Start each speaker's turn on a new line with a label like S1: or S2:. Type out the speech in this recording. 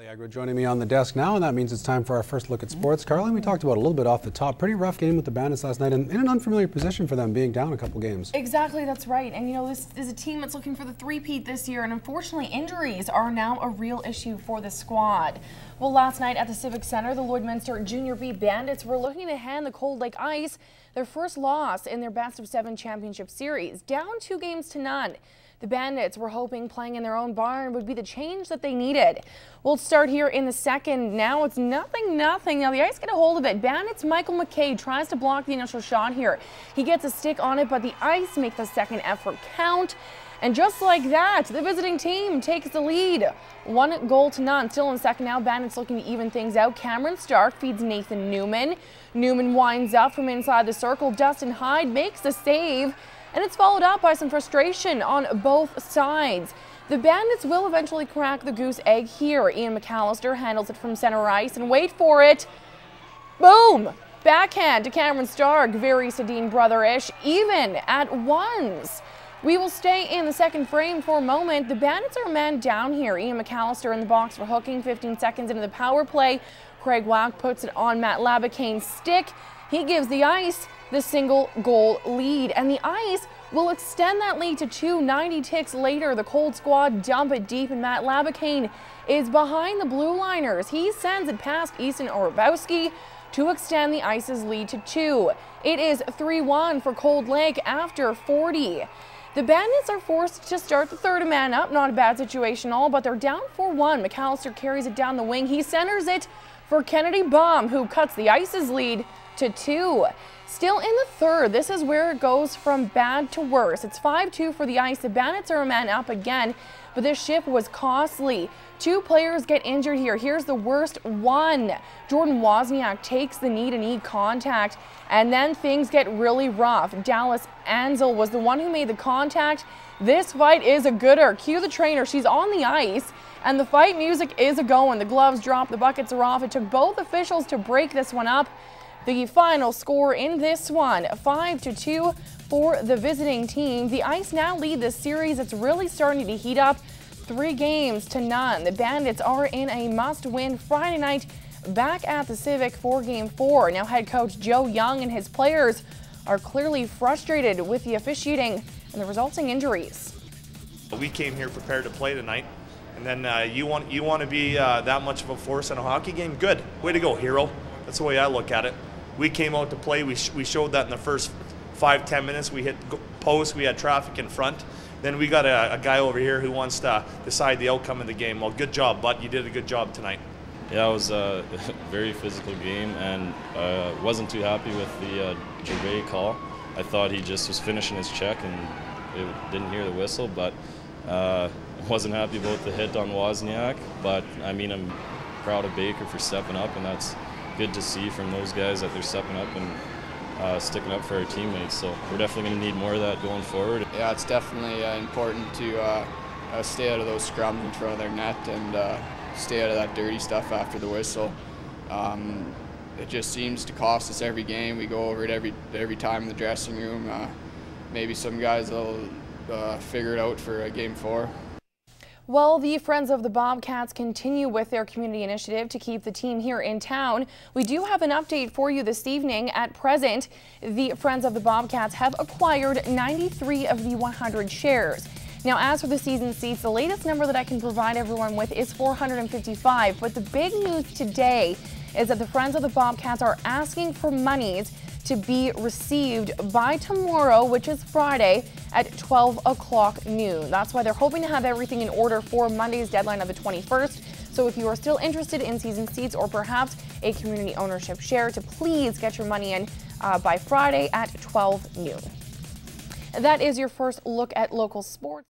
S1: Carly Agro joining me on the desk now, and that means it's time for our first look at sports. Carly, we talked about a little bit off the top. Pretty rough game with the Bandits last night, and in an unfamiliar position for them, being down a couple games.
S2: Exactly, that's right. And you know, this is a team that's looking for the three-peat this year, and unfortunately, injuries are now a real issue for the squad. Well, last night at the Civic Center, the Lloydminster Junior B Bandits were looking to hand the Cold Lake Ice their first loss in their best-of-7 championship series, down 2-0. The Bandits were hoping playing in their own barn would be the change that they needed. We'll start here in the second. Now it's nothing. Now the Ice get a hold of it. Bandits' Michael McKay tries to block the initial shot here. He gets a stick on it, but the Ice make the second effort count. And just like that, the visiting team takes the lead. 1-0. Still in second now, Bandits looking to even things out. Cameron Stark feeds Nathan Newman. Newman winds up from inside the circle. Dustin Hyde makes the save. And it's followed up by some frustration on both sides. The Bandits will eventually crack the goose egg here. Ian McAllister handles it from center ice, and wait for it. Boom! Backhand to Cameron Stark, very Sedin brother-ish, even at ones. We will stay in the second frame for a moment. The Bandits are a man down here. Ian McAllister in the box for hooking. 15 seconds into the power play. Craig Wack puts it on Matt Labacane's stick. He gives the Ice the single-goal lead, and the Ice will extend that lead to 2. 90 ticks later. The Cold squad dump it deep, and Matt Labacane is behind the Blue Liners. He sends it past Easton Orabowski to extend the Ice's lead to 2. It is 3-1 for Cold Lake after 40. The Bandits are forced to start the third man up. Not a bad situation all, but they're down 4-1. McAllister carries it down the wing. He centers it for Kennedy Baum, who cuts the Ice's lead to 2. Still in the third, this is where it goes from bad to worse. It's 5-2 for the Ice. The Bandits are a man up again, but this shift was costly. 2 players get injured here. Here's the worst one. Jordan Wozniak takes the knee-to-knee contact, and then things get really rough. Dallas Ansel was the one who made the contact. This fight is a gooder. Cue the trainer. She's on the ice, and the fight music is a-going. The gloves drop, the buckets are off. It took both officials to break this one up. The final score in this one, 5-2 for the visiting team. The Ice now lead this series. It's really starting to heat up, 3-0. The Bandits are in a must-win Friday night back at the Civic for Game 4. Now head coach Joe Young and his players are clearly frustrated with the officiating and the resulting injuries.
S3: We came here prepared to play tonight, and then you want to be that much of a force in a hockey game? Good. Way to go, hero. That's the way I look at it. We came out to play. We showed that in the first 5-10 minutes. We hit posts. We had traffic in front. Then we got a guy over here who wants to decide the outcome of the game. Well, good job, bud. You did a good job tonight.
S4: Yeah, it was a very physical game, and wasn't too happy with the Gervais call. I thought he just was finishing his check and didn't hear the whistle, but wasn't happy about the hit on Wozniak. But I mean, I'm proud of Baker for stepping up, and that's good to see from those guys that they're stepping up and sticking up for our teammates. So we're definitely going to need more of that going forward.
S5: Yeah, it's definitely important to stay out of those scrums in front of their net and stay out of that dirty stuff after the whistle. It just seems to cost us every game. We go over it every time in the dressing room. Maybe some guys will figure it out for Game 4.
S2: Well, the Friends of the Bobcats continue with their community initiative to keep the team here in town. We do have an update for you this evening. At present, the Friends of the Bobcats have acquired 93 of the 100 shares. Now, as for the season seats, the latest number that I can provide everyone with is 455. But the big news today is that the Friends of the Bobcats are asking for monies to be received by tomorrow, which is Friday, at 12 o'clock noon. That's why they're hoping to have everything in order for Monday's deadline of the 21st. So if you are still interested in season seats or perhaps a community ownership share, to please get your money in by Friday at 12 noon. That is your first look at local sports.